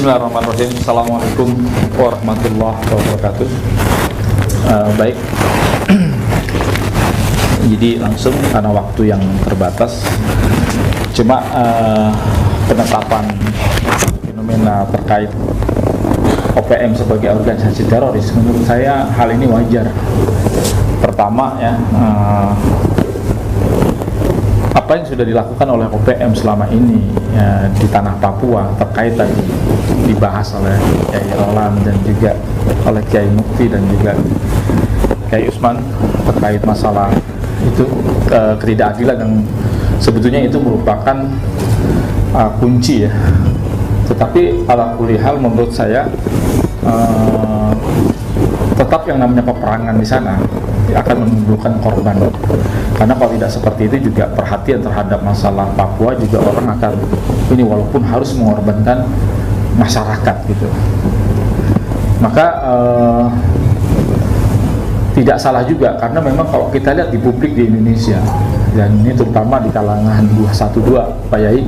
Bismillahirrahmanirrahim. Assalamualaikum warahmatullahi wabarakatuh. Baik. Jadi langsung karena waktu yang terbatas. Cuma penetapan fenomena terkait OPM sebagai organisasi teroris, menurut saya hal ini wajar. Pertama ya, apa yang sudah dilakukan oleh OPM selama ini ya, di tanah Papua terkait tadi dibahas oleh Kiai Roland dan juga oleh Kiai Mukti dan juga Kiai Usman terkait masalah itu ketidakadilan yang sebetulnya itu merupakan kunci ya. Tetapi ala kulli hal menurut saya tetap yang namanya peperangan di sana akan menimbulkan korban, karena kalau tidak seperti itu juga perhatian terhadap masalah Papua juga orang akan ini walaupun harus mengorbankan masyarakat gitu. Maka tidak salah juga, karena memang kalau kita lihat di publik di Indonesia dan ini terutama di kalangan 212 Pak Yai,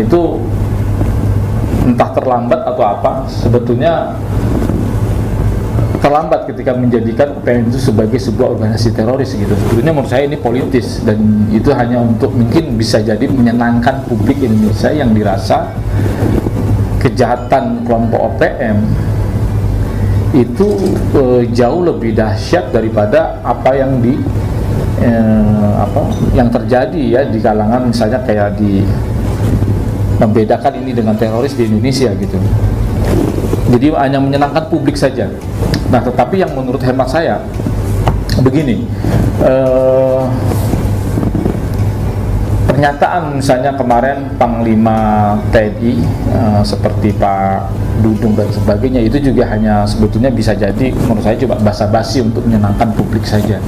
itu entah terlambat atau apa, sebetulnya terlambat ketika menjadikan OPM itu sebagai sebuah organisasi teroris gitu. Sebetulnya menurut saya ini politis dan itu hanya untuk mungkin bisa jadi menyenangkan publik Indonesia yang dirasa kejahatan kelompok OPM itu jauh lebih dahsyat daripada apa yang yang terjadi ya di kalangan misalnya kayak di membedakan ini dengan teroris di Indonesia gitu. Jadi hanya menyenangkan publik saja. Nah, tetapi yang menurut hemat saya begini, pernyataan misalnya kemarin Panglima TNI seperti Pak Dudung dan sebagainya itu juga hanya sebetulnya bisa jadi menurut saya coba basa-basi untuk menyenangkan publik saja,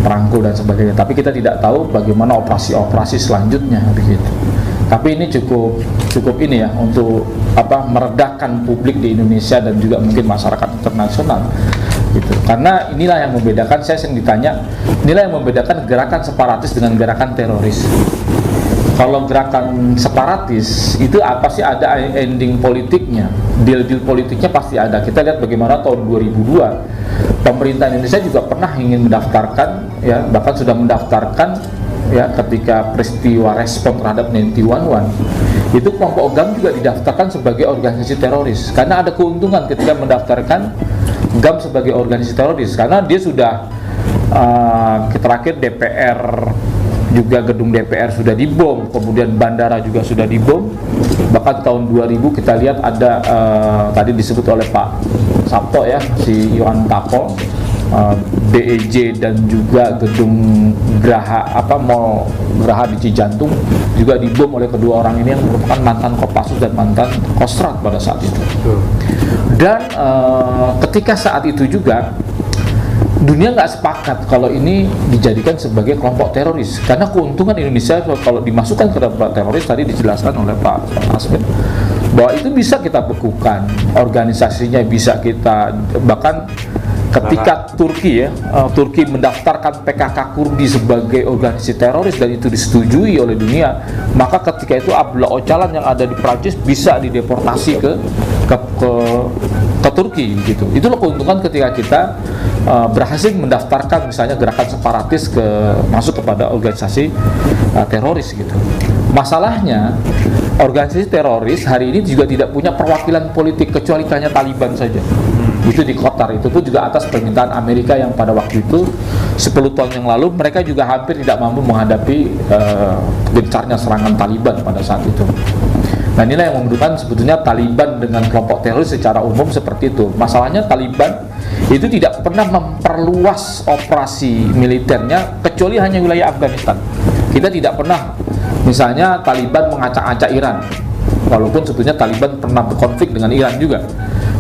merangkul dan sebagainya. Tapi kita tidak tahu bagaimana operasi-operasi selanjutnya begitu. Tapi ini cukup ini ya untuk meredakan publik di Indonesia dan juga mungkin masyarakat internasional gitu. Karena inilah yang membedakan, saya sering ditanya, inilah yang membedakan gerakan separatis dengan gerakan teroris. Kalau gerakan separatis itu pasti ada ending politiknya, deal-deal politiknya pasti ada. Kita lihat bagaimana tahun 2002 pemerintah Indonesia juga pernah ingin mendaftarkan ya, bahkan sudah mendaftarkan ya ketika peristiwa respon terhadap 911 itu kelompok GAM juga didaftarkan sebagai organisasi teroris, karena ada keuntungan ketika mendaftarkan GAM sebagai organisasi teroris, karena dia sudah terakhir DPR juga, gedung DPR sudah dibom, kemudian bandara juga sudah dibom. Bahkan tahun 2000 kita lihat ada tadi disebut oleh Pak Sabto ya, si Yohan Tapol, BEJ dan juga gedung Mall Geraha di Cijantung juga dibom oleh kedua orang ini yang merupakan mantan Kopassus dan mantan Kostrat pada saat itu. Dan ketika saat itu juga dunia nggak sepakat kalau ini dijadikan sebagai kelompok teroris, karena keuntungan Indonesia kalau dimasukkan ke kelompok teroris tadi dijelaskan oleh Pak Asmin bahwa itu bisa kita bekukan organisasinya, bisa kita bahkan ketika Turki mendaftarkan PKK Kurdi sebagai organisasi teroris dan itu disetujui oleh dunia, maka ketika itu Abdullah Öcalan yang ada di Prancis bisa dideportasi ke Turki gitu. Itulah keuntungan ketika kita berhasil mendaftarkan misalnya gerakan separatis masuk kepada organisasi teroris gitu. Masalahnya organisasi teroris hari ini juga tidak punya perwakilan politik kecuali hanya Taliban saja. Itu di Qatar, itu pun juga atas permintaan Amerika yang pada waktu itu 10 tahun yang lalu mereka juga hampir tidak mampu menghadapi gencarnya serangan Taliban pada saat itu. Nah, inilah yang membutuhkan sebetulnya Taliban dengan kelompok teroris secara umum seperti itu. Masalahnya Taliban itu tidak pernah memperluas operasi militernya kecuali hanya wilayah Afghanistan. Kita tidak pernah misalnya Taliban mengacak-acak Iran, walaupun sebetulnya Taliban pernah berkonflik dengan Iran juga.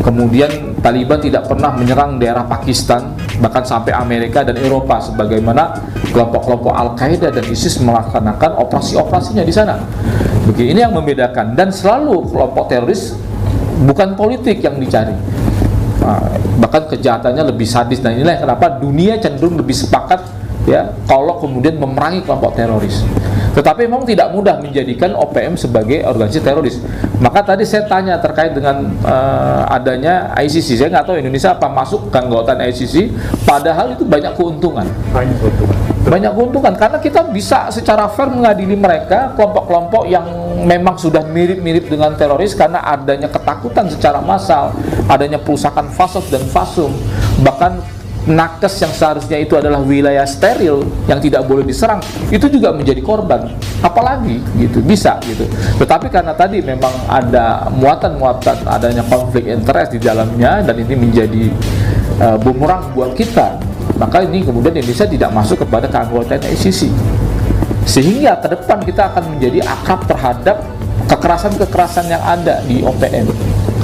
Kemudian Taliban tidak pernah menyerang daerah Pakistan, bahkan sampai Amerika dan Eropa, sebagaimana kelompok-kelompok Al-Qaeda dan ISIS melaksanakan operasi-operasinya di sana. Begini, ini yang membedakan, dan selalu kelompok teroris bukan politik yang dicari, bahkan kejahatannya lebih sadis. Dan inilah kenapa dunia cenderung lebih sepakat ya kalau kemudian memerangi kelompok teroris. Tetapi memang tidak mudah menjadikan OPM sebagai organisasi teroris. Maka tadi saya tanya terkait dengan adanya ICC. Saya nggak tahu Indonesia apa masuk ke anggotaan ICC, padahal itu banyak keuntungan. Banyak keuntungan karena kita bisa secara fair mengadili mereka, kelompok-kelompok yang memang sudah mirip-mirip dengan teroris, karena adanya ketakutan secara massal, adanya perusakan fasos dan fasum, bahkan nakes yang seharusnya itu adalah wilayah steril yang tidak boleh diserang, itu juga menjadi korban. Apalagi gitu, bisa gitu. Tetapi karena tadi memang ada muatan-muatan adanya konflik interest di dalamnya, dan ini menjadi bumerang buat kita, maka ini kemudian Indonesia tidak masuk kepada keanggotaan ICC. Sehingga ke depan kita akan menjadi akrab terhadap kekerasan-kekerasan yang ada di OPM,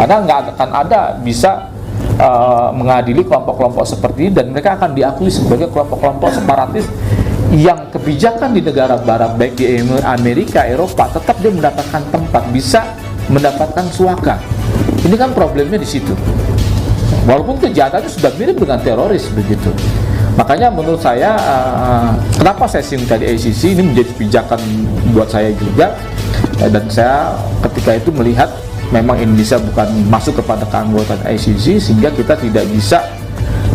karena nggak akan ada bisa mengadili kelompok-kelompok seperti ini, dan mereka akan diakui sebagai kelompok-kelompok separatis yang kebijakan di negara barat, baik di Amerika, Eropa, tetap dia mendapatkan tempat, bisa mendapatkan suaka. Ini kan problemnya di situ. Walaupun kejahatannya sudah mirip dengan teroris begitu. Makanya menurut saya, kenapa saya singgung tadi ICC, ini menjadi pijakan buat saya juga, dan saya ketika itu melihat memang Indonesia bukan masuk kepada keanggotaan ICC, sehingga kita tidak bisa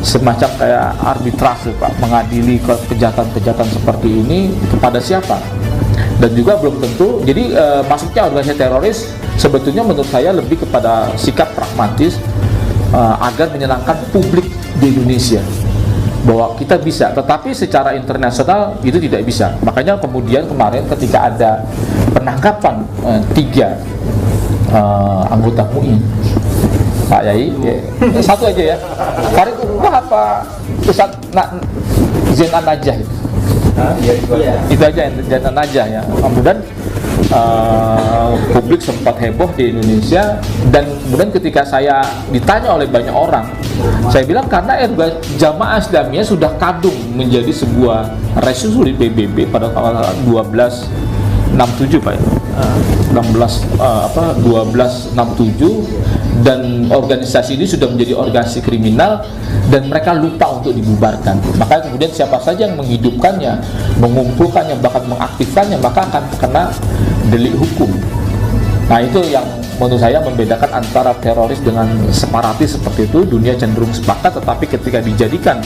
semacam kayak arbitrase, Pak, mengadili kejahatan-kejahatan seperti ini kepada siapa. Dan juga belum tentu, jadi masuknya organisasi teroris sebetulnya menurut saya lebih kepada sikap pragmatis, agar menyenangkan publik di Indonesia bahwa kita bisa, tetapi secara internasional itu tidak bisa. Makanya kemudian kemarin ketika ada penangkapan 3 anggota MUI, Pak Yai, satu aja ya, Farid Ubah apa Ustaz Zain An-Najah itu? Itu aja Zain An-Najah ya. Kemudian publik sempat heboh di Indonesia, dan kemudian ketika saya ditanya oleh banyak orang, saya bilang karena Jamaah Islamiyah sudah kadung menjadi sebuah resolusi PBB pada tanggal 1267 Pak, 1267, dan organisasi ini sudah menjadi organisasi kriminal dan mereka lupa untuk dibubarkan. Maka kemudian siapa saja yang menghidupkannya, mengumpulkannya, bahkan mengaktifkannya, maka akan terkena delik hukum. Nah, itu yang menurut saya membedakan antara teroris dengan separatis seperti itu. Dunia cenderung sepakat, tetapi ketika dijadikan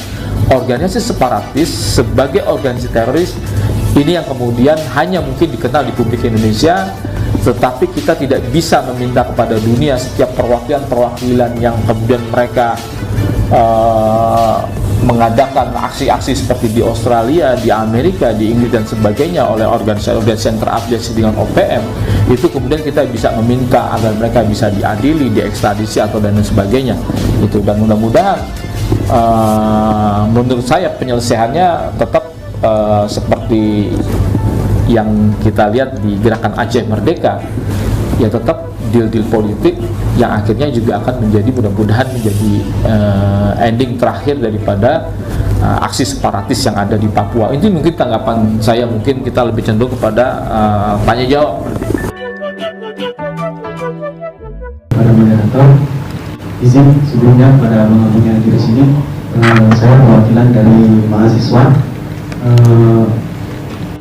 organisasi separatis sebagai organisasi teroris, ini yang kemudian hanya mungkin dikenal di publik Indonesia, tetapi kita tidak bisa meminta kepada dunia setiap perwakilan-perwakilan yang kemudian mereka mengadakan aksi-aksi seperti di Australia, di Amerika, di Inggris dan sebagainya oleh organisasi-organisasi yang terafiliasi dengan OPM, itu kemudian kita bisa meminta agar mereka bisa diadili, diekstradisi atau dan sebagainya. Itu, dan mudah-mudahan menurut saya penyelesaiannya tetap seperti yang kita lihat di gerakan Aceh Merdeka, ya tetap deal-deal politik yang akhirnya juga akan menjadi, mudah-mudahan menjadi ending terakhir daripada aksi separatis yang ada di Papua. Ini mungkin tanggapan saya, mungkin kita lebih cenderung kepada tanya jawab. Pada moderator, izin sebelumnya pada mengakunya di sini, saya perwakilan dari mahasiswa.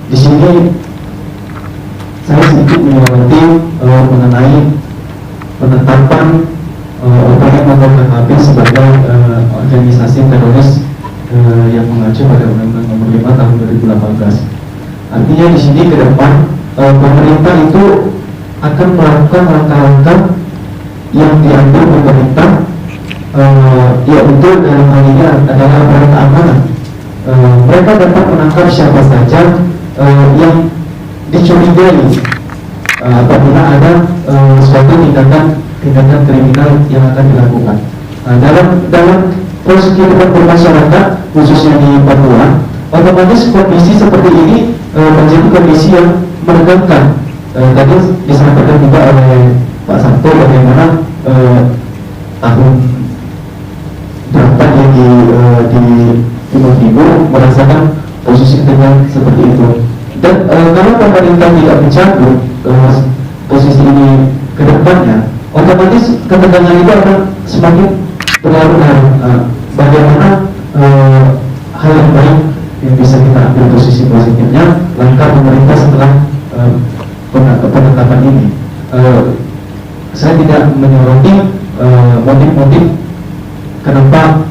Di sini saya sedikit menyoroti mengenai penetapan OPM atau KKP sebagai organisasi teroris yang mengacu pada Undang-Undang Nomor 5 Tahun 2018. Artinya di sini ke depan pemerintah itu akan melakukan langkah-langkah yang diambil pemerintah, yaitu dalam hal ini adalah aparat keamanan. Mereka dapat menangkap siapa saja yang dicurigai apabila ada suatu tindakan kriminal yang akan dilakukan. Dalam proses kehidupan bermasyarakat, khususnya di Papua, otomatis kondisi seperti ini menjadi kondisi yang menegangkan. Tadi disampaikan juga oleh Pak Sabto bagaimana tahun berapa dia di Timur merasakan posisi ketegangan seperti itu. Dan kalau pemerintah tidak mencabut posisi ini ke depannya, otomatis ketegangan itu akan semakin berlarut-larut. Bagaimana hal yang baik yang bisa kita kenapa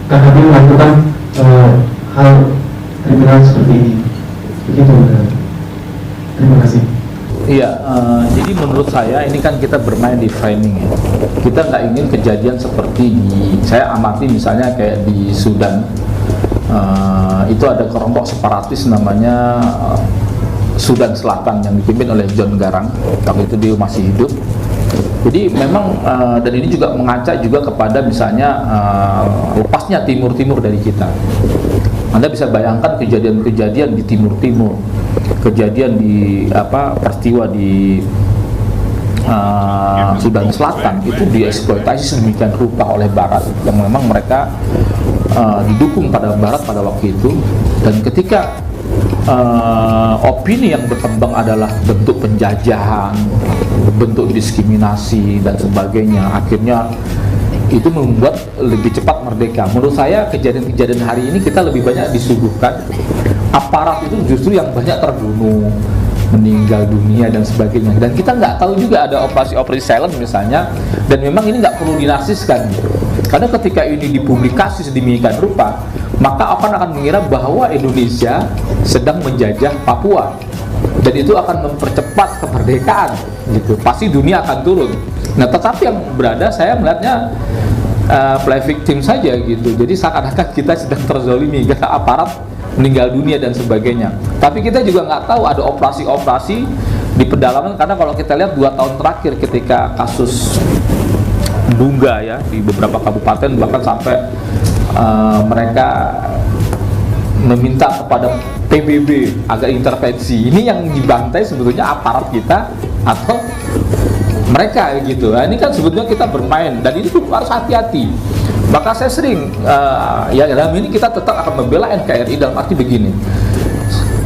KHB melakukan hal kriminal seperti ini. Begitu. Terima kasih. Iya, jadi menurut saya ini kan kita bermain di framing ya. Kita nggak ingin kejadian seperti saya amati misalnya kayak di Sudan. Itu ada kelompok separatis namanya Sudan Selatan yang dipimpin oleh John Garang. Waktu itu dia masih hidup. Jadi memang dan ini juga mengacak juga kepada misalnya lepasnya Timur dari kita. Anda bisa bayangkan kejadian-kejadian di Timur, kejadian di peristiwa di Sudan Selatan itu dieksploitasi sedemikian rupa oleh Barat yang memang mereka didukung pada Barat pada waktu itu. Dan ketika opini yang berkembang adalah bentuk penjajahan, bentuk diskriminasi dan sebagainya, akhirnya itu membuat lebih cepat merdeka. Menurut saya kejadian-kejadian hari ini kita lebih banyak disuguhkan aparat itu justru yang banyak terbunuh, meninggal dunia dan sebagainya. Dan kita nggak tahu juga ada operasi silent misalnya, dan memang ini nggak perlu dinarsiskan. Karena ketika ini dipublikasi sedemikian rupa, maka akan mengira bahwa Indonesia sedang menjajah Papua, dan itu akan mempercepat kemerdekaan gitu. Pasti dunia akan turun. Nah, tetapi yang berada saya melihatnya play victim saja gitu. Jadi seakan-akan kita sedang terzolimi karena aparat meninggal dunia dan sebagainya. Tapi kita juga nggak tahu ada operasi-operasi di pedalaman, karena kalau kita lihat 2 tahun terakhir ketika kasus Dunga ya di beberapa kabupaten bahkan sampai mereka meminta kepada PBB agar intervensi. Ini yang dibantai sebetulnya aparat kita atau mereka gitu. Nah, ini kan sebetulnya kita bermain, dan ini harus hati-hati. Maka saya sering ya dalam ini kita tetap akan membela NKRI dalam arti begini.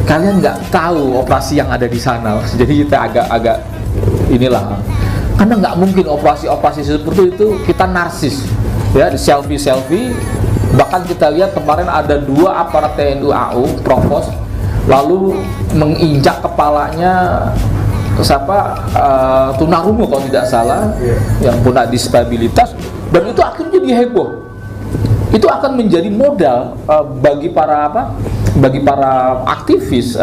Kalian nggak tahu operasi yang ada di sana, jadi kita agak inilah. Karena nggak mungkin operasi-operasi seperti itu kita narsis, ya selfie. Bahkan kita lihat kemarin ada 2 aparat TNI AU provos lalu menginjak kepalanya tunarungu kalau tidak salah, yang punya disabilitas, dan itu akhirnya jadi heboh. Itu akan menjadi modal bagi para aktivis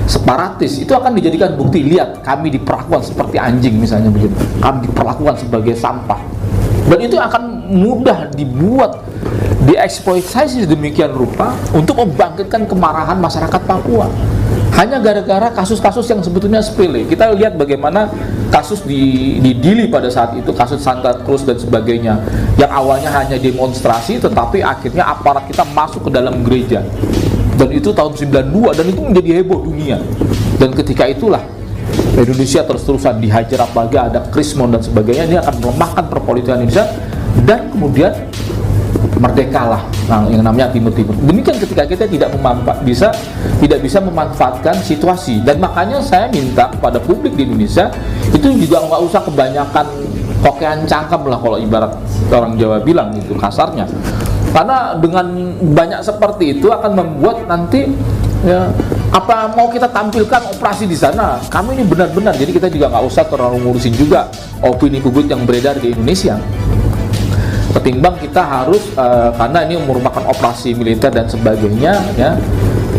separatis. Itu akan dijadikan bukti, lihat kami diperlakukan seperti anjing misalnya begitu, kami diperlakukan sebagai sampah, dan itu akan mudah dibuat, dieksploitasi demikian rupa untuk membangkitkan kemarahan masyarakat Papua. Hanya gara-gara kasus-kasus yang sebetulnya sepele. Kita lihat bagaimana kasus di Dili pada saat itu, kasus Santa Cruz dan sebagainya, yang awalnya hanya demonstrasi, tetapi akhirnya aparat kita masuk ke dalam gereja. Dan itu tahun 92, dan itu menjadi heboh dunia. Dan ketika itulah Indonesia terus-terusan dihajar, apalagi ada Krismon dan sebagainya. Ini akan melemahkan perpolitikan Indonesia, dan kemudian merdekalah yang namanya Timur. Demikian ketika kita tidak bisa memanfaatkan situasi. Dan makanya saya minta kepada publik di Indonesia itu juga nggak usah kebanyakan kokean cangkem lah, kalau ibarat orang Jawa bilang gitu kasarnya. Karena dengan banyak seperti itu akan membuat nanti ya, apa mau kita tampilkan operasi di sana, kami ini benar-benar. Jadi kita juga nggak usah terlalu ngurusin juga opini publik yang beredar di Indonesia. Ketimbang kita harus karena ini merupakan operasi militer dan sebagainya ya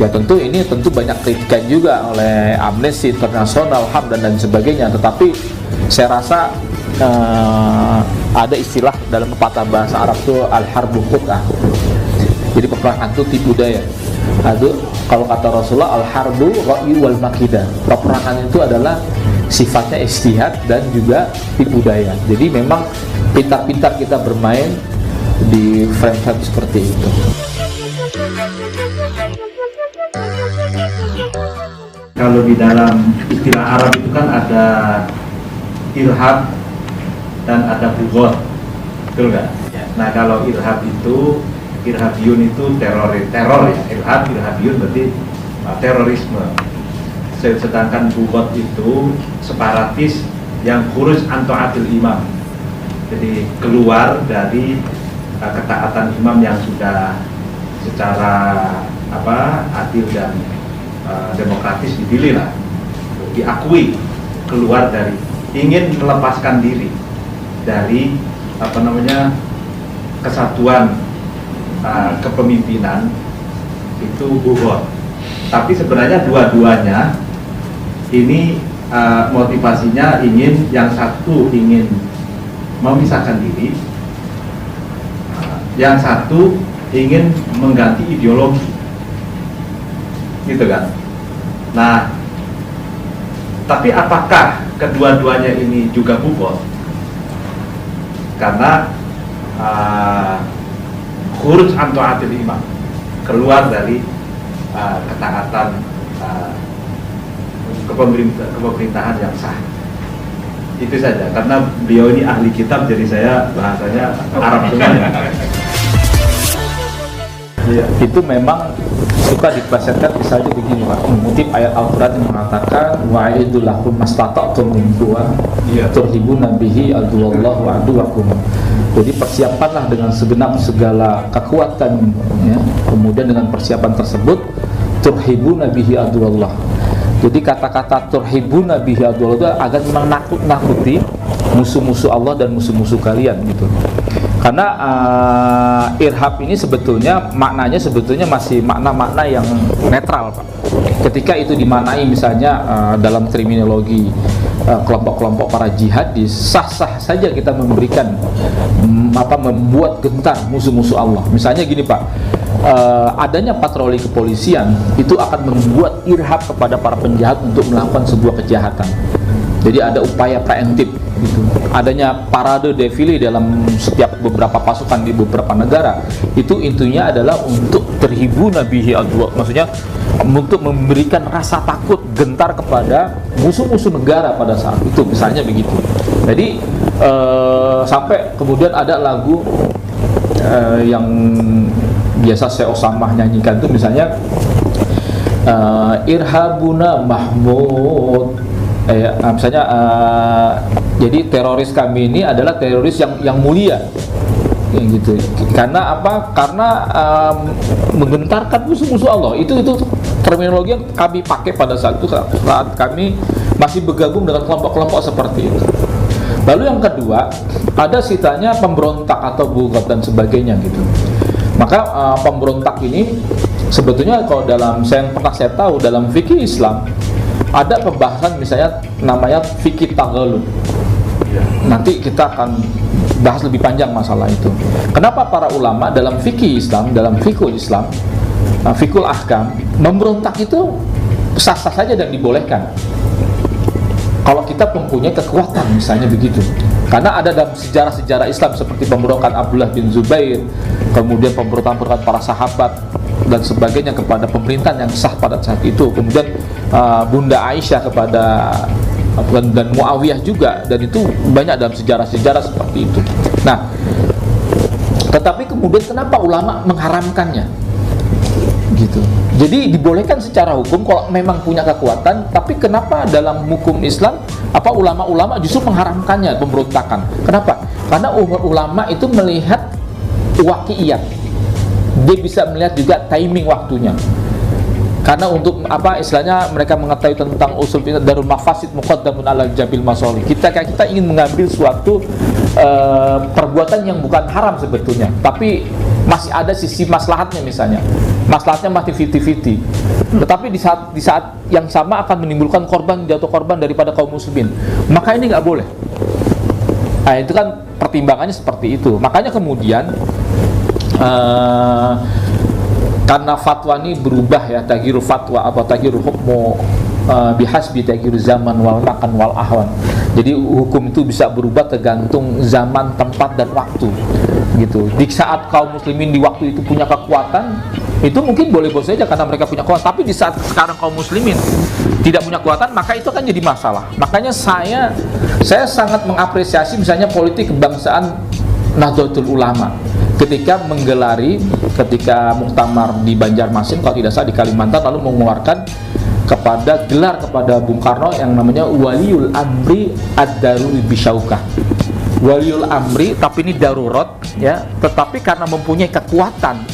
tentu banyak kritikan juga oleh Amnesty International, HAM dan sebagainya. Tetapi saya rasa ada istilah dalam pepatah bahasa Arab itu al-harbu qut'ah. Jadi peperangan itu tipu daya. Aduh, kalau kata Rasulullah al-harbu ra'i wal makidah. Peperangan itu adalah sifatnya istihad dan juga tipu daya. Jadi memang pintar-pintar kita bermain di frame-frame seperti itu. Kalau di dalam istilah Arab itu kan ada irhab dan ada bughod, betul nggak? Ya. Nah kalau irhab itu, irhabiyun itu teror ya. Irhabiyun berarti terorisme. Sedangkan bughod itu separatis yang khuruj an ta'atil imam. Jadi keluar dari ketaatan imam yang sudah secara adil dan demokratis dipilih lah, diakui, keluar dari, ingin melepaskan diri dari kesatuan kepemimpinan itu buhor. Tapi sebenarnya dua-duanya ini motivasinya yang satu ingin memisahkan diri, yang satu ingin mengganti ideologi, gitu kan. Nah, tapi apakah kedua-duanya ini juga buhor? Karena khuruj an ta'atil imam, keluar dari ketaatan kepemerintahan yang sah. Itu saja, karena beliau ini ahli kitab, jadi saya bahasanya Arab semuanya. Ya, itu memang suka diplesetkan, misalnya begini Pak, mengutip ayat Al-Quran yang mengatakan wa'idul lahum mastata'tum min quwwah turhibuna bihi aduwallahu wa aduwakum. Jadi persiapanlah dengan segenap segala kekuatan, ya. Kemudian dengan persiapan tersebut turhibuna bihi aduwallah. Jadi kata-kata turhibuna bihi aduwallah itu agar menakut-nakuti musuh-musuh Allah dan musuh-musuh kalian, gitu. Karena irhab ini sebetulnya maknanya masih makna-makna yang netral, Pak. Ketika itu dimaknai misalnya dalam terminologi kelompok-kelompok para jihadis, sah-sah saja kita memberikan membuat gentar musuh-musuh Allah. Misalnya gini Pak, adanya patroli kepolisian itu akan membuat irhab kepada para penjahat untuk melakukan sebuah kejahatan. Jadi ada upaya preemptif gitu. Adanya parade defile dalam setiap beberapa pasukan di beberapa negara, itu intinya adalah untuk terhibuna bihi adwa, maksudnya untuk memberikan rasa takut gentar kepada musuh-musuh negara pada saat itu, misalnya begitu. Jadi sampai kemudian ada lagu yang biasa Syekh Osamah nyanyikan itu misalnya Irhabuna Mahmud, misalnya jadi teroris kami ini adalah teroris yang mulia, ya, gitu. Karena apa? Karena menggentarkan musuh-musuh Allah. Itu terminologi yang kami pakai pada saat itu, saat kami masih bergabung dengan kelompok-kelompok seperti itu. Lalu yang kedua, ada sitanya pemberontak atau bugat dan sebagainya, gitu. Maka pemberontak ini sebetulnya kalau yang pernah saya tahu dalam fikih Islam ada pembahasan misalnya namanya fikih taghalub. Nanti kita akan bahas lebih panjang masalah itu. Kenapa para ulama dalam fikih Islam, dalam fikul Islam, fikul ahkam, memberontak itu sah-sah saja dan dibolehkan kalau kita mempunyai kekuatan, misalnya begitu. Karena ada dalam sejarah-sejarah Islam seperti pemberontakan Abdullah bin Zubair, kemudian pemberontakan para sahabat dan sebagainya kepada pemerintahan yang sah pada saat itu. Kemudian Bunda Aisyah kepada dan Muawiyah juga, dan itu banyak dalam sejarah-sejarah seperti itu. Nah, tetapi kemudian kenapa ulama mengharamkannya? Gitu. Jadi dibolehkan secara hukum kalau memang punya kekuatan, tapi kenapa dalam hukum Islam ulama-ulama justru mengharamkannya pemberontakan? Kenapa? Karena ulama itu melihat waqi'iyat. Dia bisa melihat juga timing waktunya. Karena untuk istilahnya mereka mengetahui tentang usul darul mafasid muqaddamun ala jabil masolih. Kita ingin mengambil suatu perbuatan yang bukan haram sebetulnya, tapi masih ada sisi maslahatnya, misalnya maslahatnya masih 50-50, tetapi di saat yang sama akan menimbulkan jatuh korban daripada kaum muslimin, maka ini nggak boleh. Nah, itu kan pertimbangannya seperti itu. Makanya kemudian karena fatwa ini berubah, ya, taghyirul fatwa atau taghyirul hukmu bihasbi taghyirul zaman wal makan wal ahwan. Jadi hukum itu bisa berubah tergantung zaman, tempat dan waktu, gitu. Di saat kaum muslimin di waktu itu punya kekuatan, itu mungkin boleh-boleh saja karena mereka punya kekuatan. Tapi di saat sekarang kaum muslimin tidak punya kekuatan, maka itu akan jadi masalah. Makanya saya sangat mengapresiasi misalnya politik kebangsaan Nahdlatul Ulama ketika muktamar di Banjarmasin, kalau tidak salah di Kalimantan, lalu mengeluarkan gelar kepada Bung Karno yang namanya Waliul Amri Ad-Daruri Bisyaukah. Waliul Amri, tapi ini darurat, ya, tetapi karena mempunyai kekuatan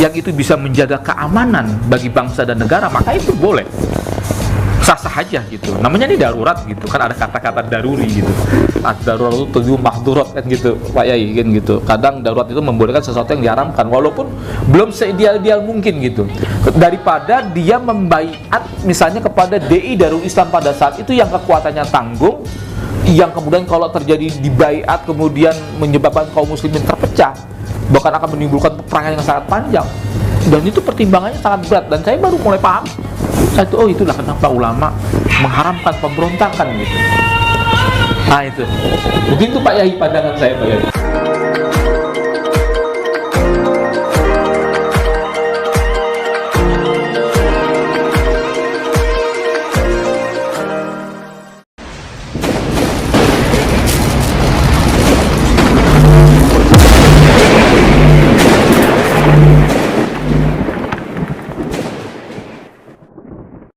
yang itu bisa menjaga keamanan bagi bangsa dan negara, maka itu boleh, sah-sah saja gitu. Namanya ini darurat gitu kan, ada kata-kata daruri gitu. Darurat itu tujuh mahdurat kan gitu Pak Yai kan gitu. Kadang darurat itu membolehkan sesuatu yang diharamkan walaupun belum seideal-ideal mungkin gitu. Daripada dia membaiat misalnya kepada DI Darul Islam pada saat itu yang kekuatannya tanggung, yang kemudian kalau terjadi dibaiat kemudian menyebabkan kaum muslimin terpecah, bahkan akan menimbulkan peperangan yang sangat panjang. Dan itu pertimbangannya sangat berat, dan saya baru mulai paham saat itu, oh itulah kenapa ulama mengharamkan pemberontakan gitu. Nah itu, mungkin itu Pak Yai pandangan saya Pak Yai.